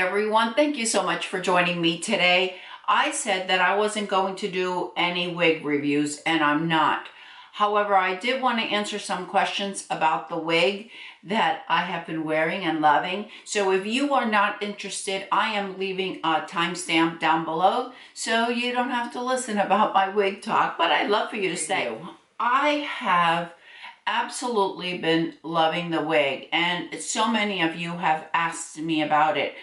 everyone. Thank you so much for joining me today. I said that I wasn't going to do any wig reviews, and I'm not. However, I did want to answer some questions about the wig that I have been wearing and loving. So if you are not interested, I am leaving a timestamp down below so you don't have to listen about my wig talk, but I'd love for you to stay. I have absolutely been loving the wig, and so many of you have asked me about it.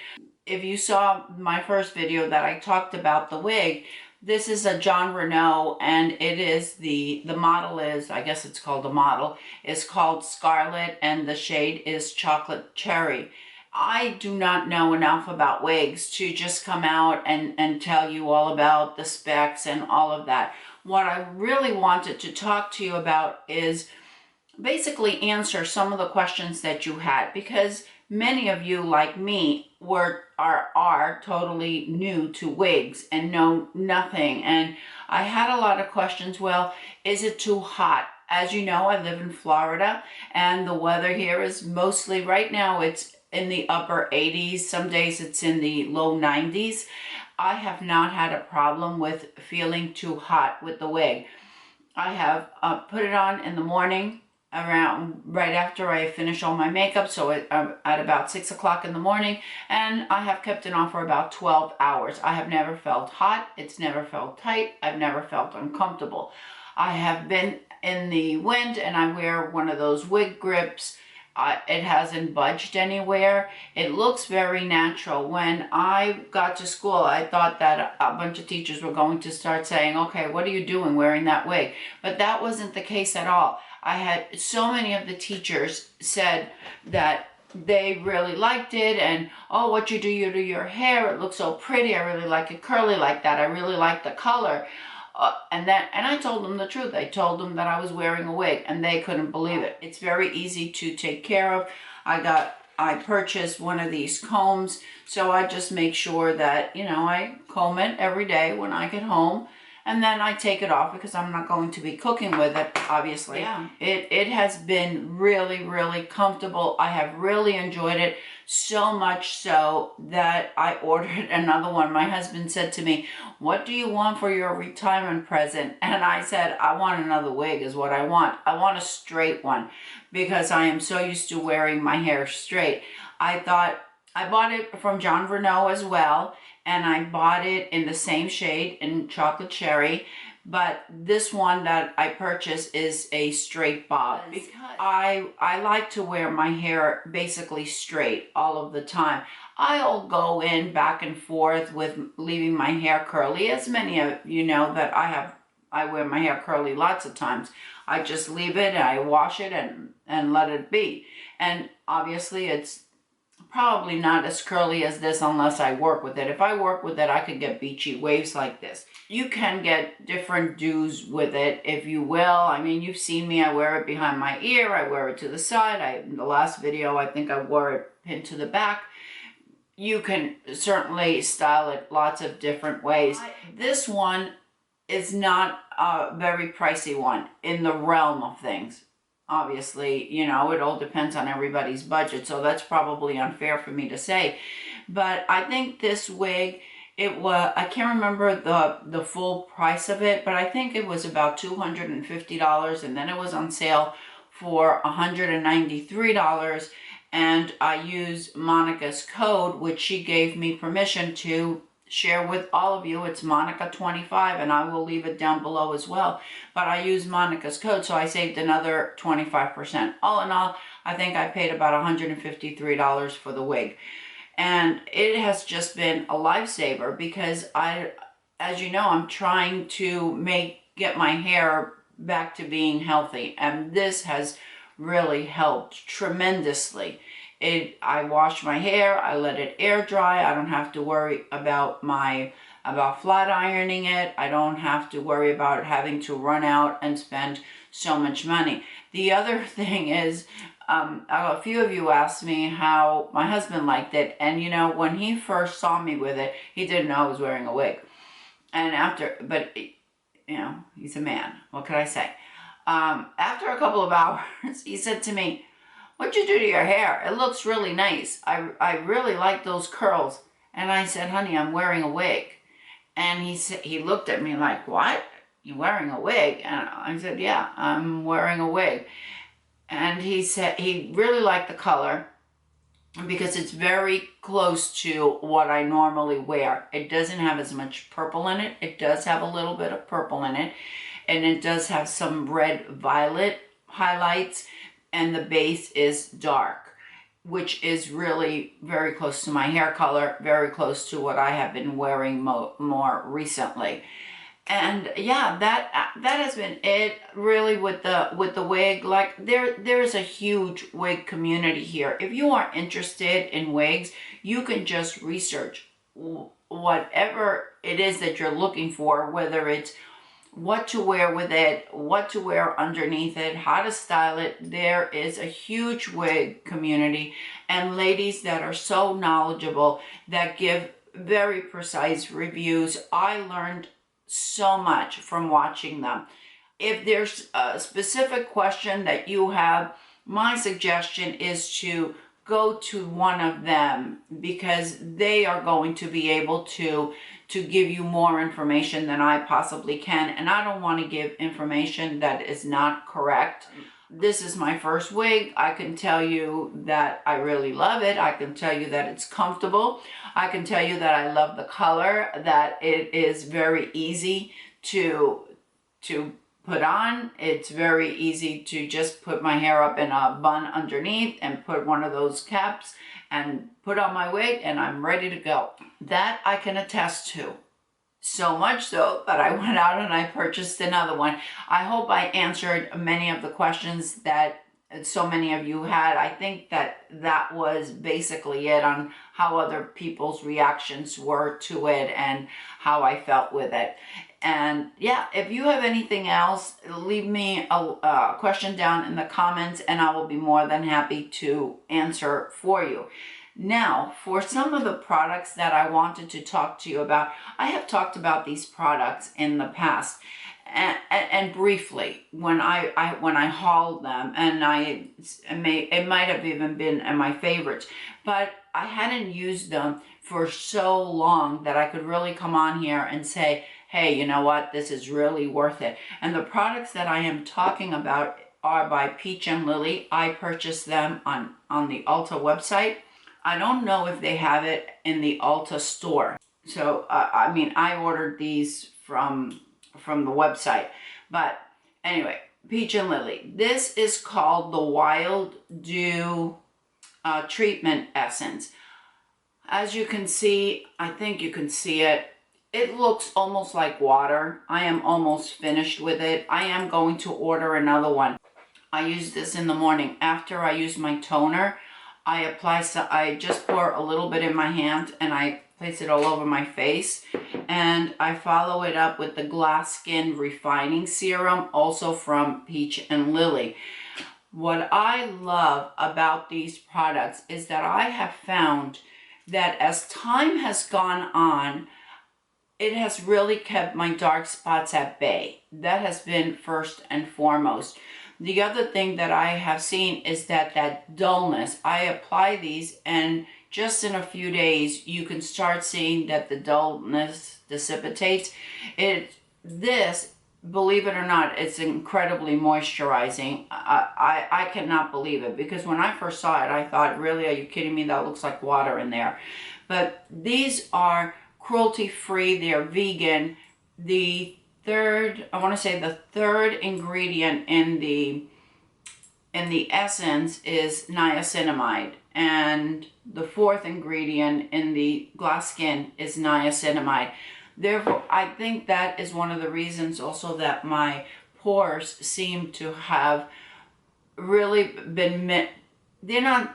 If you saw my first video that I talked about the wig, this is a Jon Renau, and it is the model is, I guess it's called a model, is called Scarlett, and the shade is Chocolate Cherry. I do not know enough about wigs to just come out and tell you all about the specs and all of that. What I really wanted to talk to you about is basically answer some of the questions that you had, because many of you, like me, are totally new to wigs and know nothing. And I had a lot of questions. Well, is it too hot? As you know, I live in Florida, and the weather here is mostly, right now, it's in the upper 80s. Some days it's in the low 90s. I have not had a problem with feeling too hot with the wig. I have put it on in the morning, around right after I finish all my makeup, so at about 6 o'clock in the morning, and I have kept it on for about 12 hours. I have never felt hot. It's never felt tight. I've never felt uncomfortable. I have been in the wind, and I wear one of those wig grips. It hasn't budged anywhere. It looks very natural. When I got to school, I thought that a bunch of teachers were going to start saying, okay, what are you doing wearing that wig? But that wasn't the case at all. I had so many of the teachers said that they really liked it, and oh, what you do to your hair, it looks so pretty. I really like it curly like that. I really like the color. And I told them the truth. I told them that I was wearing a wig, and they couldn't believe it. It's very easy to take care of. I purchased one of these combs, so I just make sure that, you know, I comb it every day when I get home. And then I take it off because I'm not going to be cooking with it, obviously. Yeah. It has been really, really comfortable. I have really enjoyed it, so much so that I ordered another one. My husband said to me, what do you want for your retirement present? And I said, I want another wig is what I want. I want a straight one because I am so used to wearing my hair straight. I bought it from Jon Renau as well, and I bought it in the same shade, in Chocolate Cherry, but this one that I purchased is a straight bob. Because I like to wear my hair basically straight all of the time. I'll go in back and forth with leaving my hair curly, as many of you know that I wear my hair curly lots of times. I just leave it and I wash it and let it be. And obviously it's probably not as curly as this unless I work with it. If I work with it, I could get beachy waves like this. You can get different do's with it, if you will. I mean, you've seen me. I wear it behind my ear. I wear it to the side. In the last video, I think I wore it pinned to the back. You can certainly style it lots of different ways. This one is not a very pricey one in the realm of things. Obviously, you know, it all depends on everybody's budget, so that's probably unfair for me to say. But I think this wig, I can't remember the full price of it, but I think it was about $250, and then it was on sale for $193, and I used Monica's code, which she gave me permission to share with all of you. It's Monica25, and I will leave it down below as well. But I used Monica's code, so I saved another 25%. All in all, I think I paid about $153 for the wig. And it has just been a lifesaver because as you know, I'm trying to get my hair back to being healthy. And this has really helped tremendously. I wash my hair, I let it air dry. I don't have to worry about flat ironing it. I don't have to worry about having to run out and spend so much money. The other thing is, a few of you asked me how my husband liked it, and you know, when he first saw me with it, he didn't know I was wearing a wig. And but you know, he's a man. What could I say? After a couple of hours, he said to me, "What'd you do to your hair? It looks really nice. I really like those curls." And I said, honey, I'm wearing a wig. And he looked at me like, what? You're wearing a wig? And I said, yeah, I'm wearing a wig. And he said he really liked the color because it's very close to what I normally wear. It doesn't have as much purple in it. It does have a little bit of purple in it. And it does have some red violet highlights. And the base is dark, which is really very close to my hair color, very close to what I have been wearing more recently. And yeah, that has been it really with the wig. Like there's a huge wig community here. If you are interested in wigs, you can just research whatever it is that you're looking for, whether it's what to wear with it, what to wear underneath it, how to style it. There is a huge wig community and ladies that are so knowledgeable that give very precise reviews. I learned so much from watching them. If there's a specific question that you have, my suggestion is to go to one of them because they are going to be able to give you more information than I possibly can. And I don't want to give information that is not correct. This is my first wig. I can tell you that I really love it. I can tell you that it's comfortable. I can tell you that I love the color, that it is very easy to put on. It's very easy to just put my hair up in a bun underneath and put one of those caps and put on my wig and I'm ready to go. That I can attest to. So much so that I went out and I purchased another one. I hope I answered many of the questions that so many of you had. I think that was basically it on how other people's reactions were to it and how I felt with it. And yeah, if you have anything else, leave me a question down in the comments and I will be more than happy to answer for you. Now, for some of the products that I wanted to talk to you about, I have talked about these products in the past and briefly when I hauled them, and it might have even been in my favorites, but I hadn't used them for so long that I could really come on here and say, hey, you know what, this is really worth it. And the products that I am talking about are by Peach and Lily. I purchased them on the Ulta website. I don't know if they have it in the Ulta store. So, I mean, I ordered these from the website. But anyway, Peach and Lily. This is called the Wild Dew Treatment Essence. As you can see, I think you can see it. It looks almost like water. I am almost finished with it. I am going to order another one. I use this in the morning. After I use my toner, I just pour a little bit in my hand and I place it all over my face. And I follow it up with the Glass Skin Refining Serum, also from Peach and Lily. What I love about these products is that I have found that as time has gone on, it has really kept my dark spots at bay. That has been first and foremost. The other thing that I have seen is that dullness. I apply these and just in a few days you can start seeing that the dullness dissipates. This, believe it or not, it's incredibly moisturizing. I cannot believe it because when I first saw it, I thought, really, are you kidding me? That looks like water in there. But these are cruelty-free, they're vegan. I want to say the third ingredient in the essence is niacinamide, and the fourth ingredient in the Glass Skin is niacinamide. Therefore, I think that is one of the reasons also that my pores seem to have really been, they're not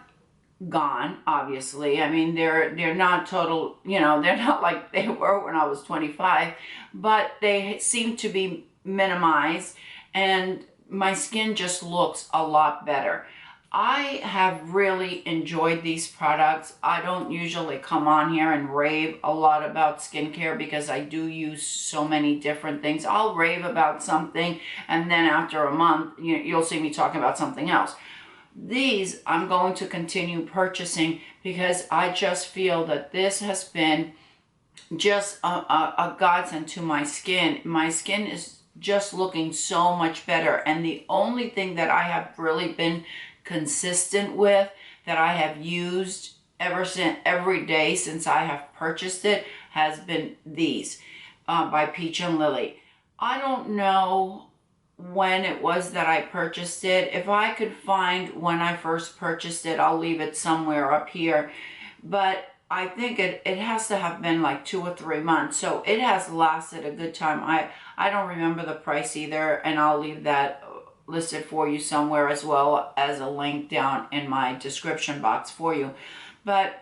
gone, obviously. I mean, they're not total, you know, they're not like they were when I was 25, but they seem to be minimized and my skin just looks a lot better. I have really enjoyed these products. I don't usually come on here and rave a lot about skincare because I do use so many different things. I'll rave about something and then after a month, you'll see me talking about something else. These I'm going to continue purchasing because I just feel that this has been just a godsend to my skin. My skin is just looking so much better. And the only thing that I have really been consistent with, that I have used every day since I have purchased it, has been these by Peach and Lily. I don't know when it was that I purchased it. If I could find when I first purchased it, I'll leave it somewhere up here. But I think it has to have been like 2 or 3 months. So it has lasted a good time. I don't remember the price either, and I'll leave that listed for you somewhere, as well as a link down in my description box for you. But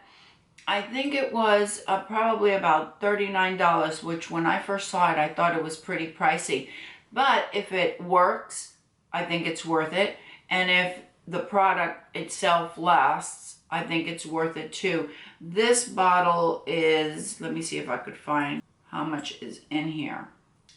I think it was probably about $39, which when I first saw it, I thought it was pretty pricey. But if it works, I think it's worth it. And if the product itself lasts, I think it's worth it too. This bottle is, let me see if I could find how much is in here.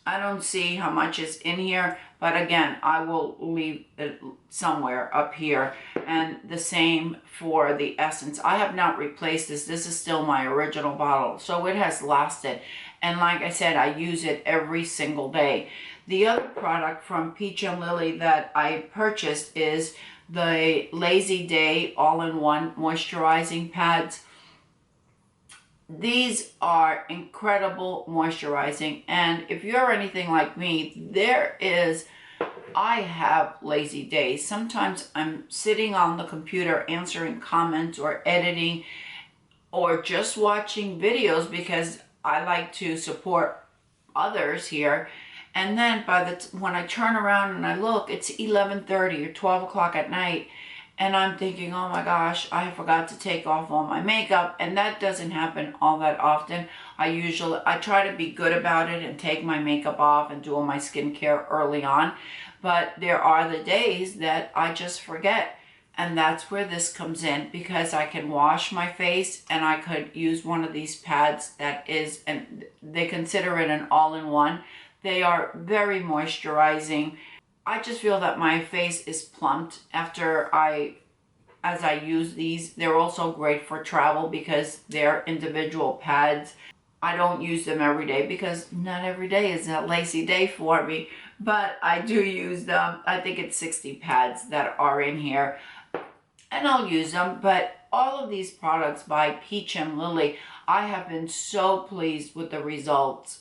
I don't see how much is in here, but again, I will leave it somewhere up here. And the same for the essence. I have not replaced this. This is still my original bottle, so it has lasted. And like I said, I use it every single day. The other product from Peach and Lily that I purchased is the Lazy Day All-in-One Moisturizing Pads. These are incredible moisturizing, and if you're anything like me, I have lazy days. Sometimes I'm sitting on the computer answering comments or editing or just watching videos because I like to support others here. And then when I turn around and I look, it's 11:30 or 12 o'clock at night. And I'm thinking, oh my gosh, I forgot to take off all my makeup. And that doesn't happen all that often. I try to be good about it and take my makeup off and do all my skincare early on. But there are the days that I just forget. And that's where this comes in, because I can wash my face and I could use one of these pads and they consider it an all-in-one. They are very moisturizing. I just feel that my face is plumped as I use these. They're also great for travel because they're individual pads. I don't use them every day because not every day is a lazy day for me, but I do use them. I think it's 60 pads that are in here, and I'll use them. But all of these products by Peach and Lily, I have been so pleased with the results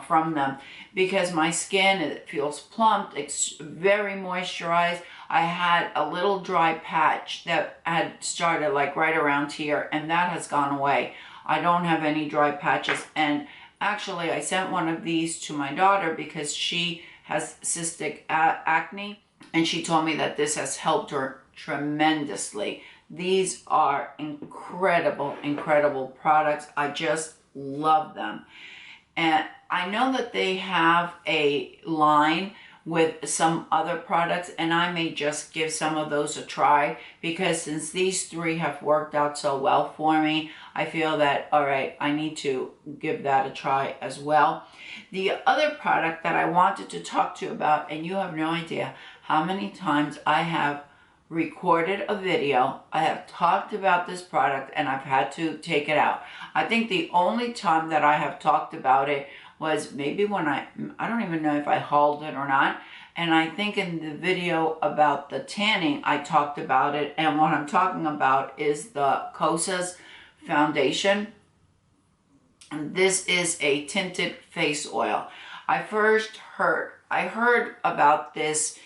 from them, because my skin, it feels plumped, it's very moisturized. I had a little dry patch that had started like right around here, and that has gone away. I don't have any dry patches, and actually I sent one of these to my daughter because she has cystic acne, and she told me that this has helped her tremendously. These are incredible, incredible products. I just love them. And I know that they have a line with some other products, and I may just give some of those a try, because since these three have worked out so well for me, I feel that, all right, I need to give that a try as well. The other product that I wanted to talk to you about, and you have no idea how many times I have recorded a video, I have talked about this product, and I've had to take it out. I think the only time that I have talked about it was maybe when I don't even know if I hauled it or not. And I think in the video about the tanning, I talked about it. And what I'm talking about is the xoxo foundation. And this is a tinted face oil. I heard about this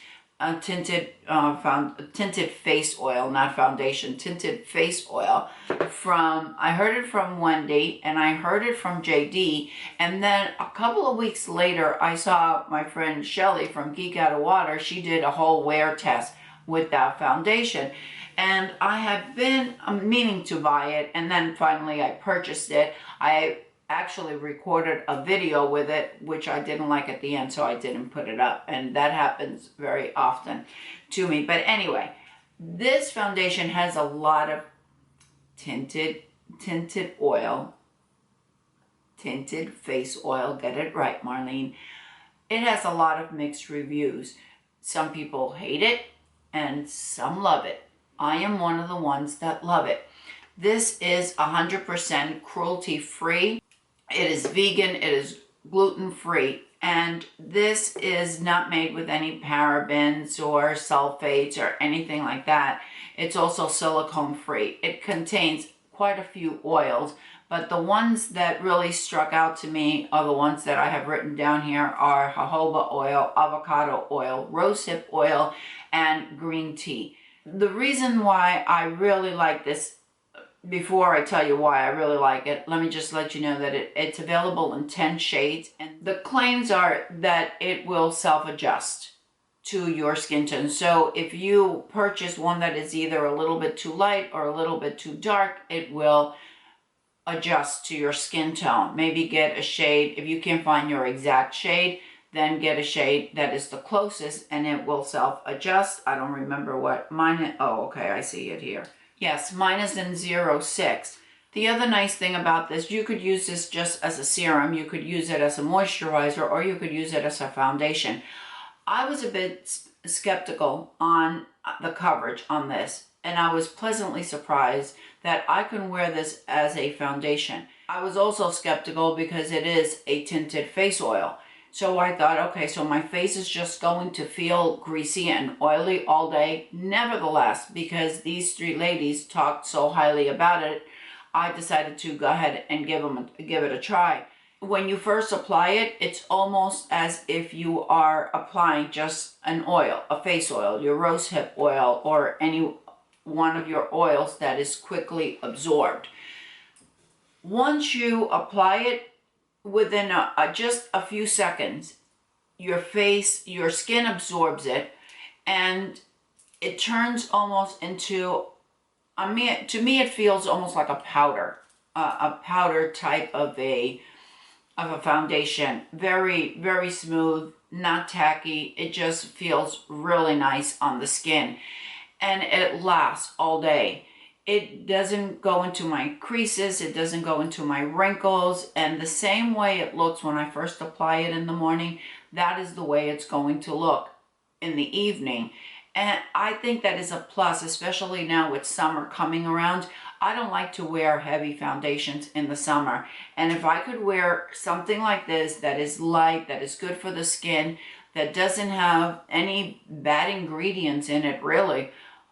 tinted face oil, not foundation, tinted face oil I heard it from Wendy, and I heard it from JD, and then a couple of weeks later I saw my friend Shelly from Geek Out of Water. She did a whole wear test with that foundation, and I had been meaning to buy it, and then finally I purchased it. I actually recorded a video with it, which I didn't like at the end, so I didn't put it up, and that happens very often to me. But anyway, this foundation has a lot of tinted oil, tinted face oil, get it right, Marlene. It has a lot of mixed reviews. Some people hate it and some love it. I am one of the ones that love it. This is 100% cruelty-free. It is vegan, it is gluten-free, and this is not made with any parabens or sulfates or anything like that. It's also silicone-free. It contains quite a few oils, but the ones that really struck out to me are the ones that I have written down here are jojoba oil, avocado oil, rosehip oil, and green tea. The reason why I really like this, before I tell you why I really like it, let me just let you know that it's available in 10 shades, and the claims are that it will self-adjust to your skin tone. So if you purchase one that is either a little bit too light or a little bit too dark, it will adjust to your skin tone. Maybe get a shade, if you can't find your exact shade, then get a shade that is the closest and it will self-adjust. I don't remember what mine is. Oh, okay, I see it here. Yes, mine is in 06. The other nice thing about this, you could use this just as a serum, you could use it as a moisturizer, or you could use it as a foundation. I was a bit skeptical on the coverage on this, and I was pleasantly surprised that I can wear this as a foundation. I was also skeptical because it is a tinted face oil. So I thought, okay, so my face is just going to feel greasy and oily all day. Nevertheless, because these three ladies talked so highly about it, I decided to go ahead and give it a try. When you first apply it, it's almost as if you are applying just an oil, a face oil, your rosehip oil, or any one of your oils that is quickly absorbed. Once you apply it, within just a few seconds, your skin absorbs it, and it turns almost into, to me it feels almost like a powder type of a foundation. Very, very smooth, not tacky. It just feels really nice on the skin, and it lasts all day. It doesn't go into my creases, it doesn't go into my wrinkles, and the same way it looks when I first apply it in the morning, that is the way it's going to look in the evening. And I think that is a plus, especially now with summer coming around. I don't like to wear heavy foundations in the summer, and if I could wear something like this that is light, that is good for the skin, that doesn't have any bad ingredients in it really,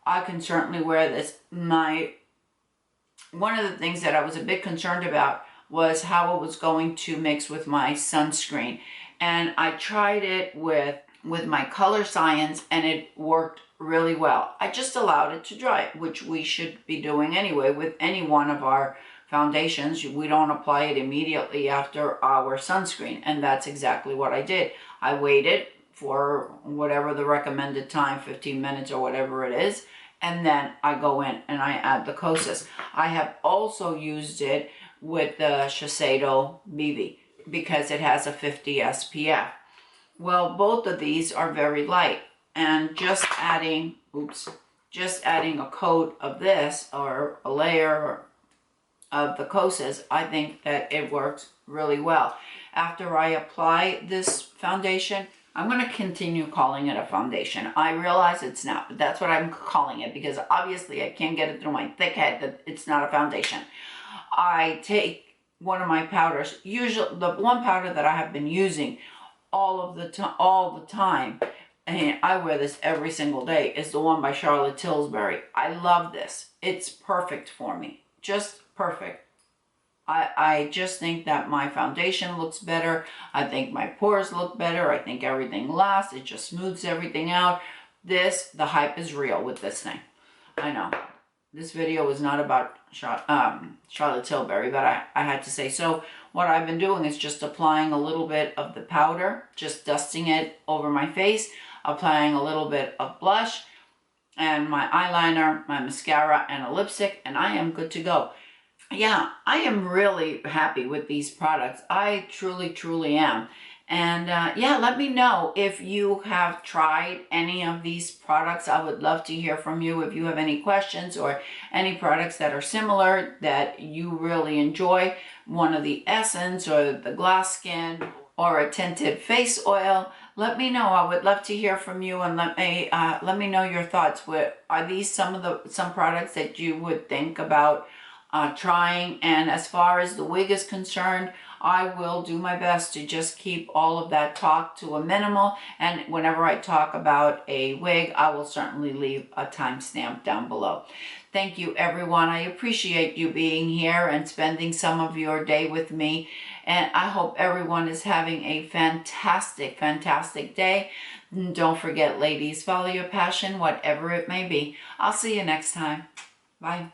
I can certainly wear this. One of the things that I was a bit concerned about was how it was going to mix with my sunscreen. And I tried it with my Colorscience, and it worked really well. I just allowed it to dry, which we should be doing anyway with any one of our foundations. We don't apply it immediately after our sunscreen, and that's exactly what I did. I waited for whatever the recommended time, 15 minutes or whatever it is, and then I go in and I add the Kosas. I have also used it with the Shiseido BB because it has a 50 SPF. Well, both of these are very light, and just adding a coat of this or a layer of the Kosas, I think that it works really well. After I apply this foundation, I'm going to continue calling it a foundation. I realize it's not, but that's what I'm calling it because obviously I can't get it through my thick head that it's not a foundation. I take one of my powders, usually the one powder that I have been using all the time, and I wear this every single day, is the one by Charlotte Tilbury. I love this. It's perfect for me. Just perfect. I just think that my foundation looks better. I think my pores look better. I think everything lasts. It just smooths everything out. The hype is real with this thing. I know. This video was not about Charlotte Tilbury, but I had to say. So what I've been doing is just applying a little bit of the powder, just dusting it over my face, applying a little bit of blush, and my eyeliner, my mascara, and a lipstick, and I am good to go. Yeah, I am really happy with these products. I truly, truly am. And yeah, let me know if you have tried any of these products. I would love to hear from you if you have any questions or any products that are similar that you really enjoy. One of the Essence or the Glass Skin or a tinted face oil. let me know. I would love to hear from you, and let me know your thoughts. Are these some products that you would think about trying? And as far as the wig is concerned, I will do my best to just keep all of that talk to a minimal, and whenever I talk about a wig, I will certainly leave a timestamp down below. Thank you, everyone. I appreciate you being here and spending some of your day with me, and I hope everyone is having a fantastic, fantastic day. And don't forget, ladies, follow your passion, whatever it may be. I'll see you next time. Bye.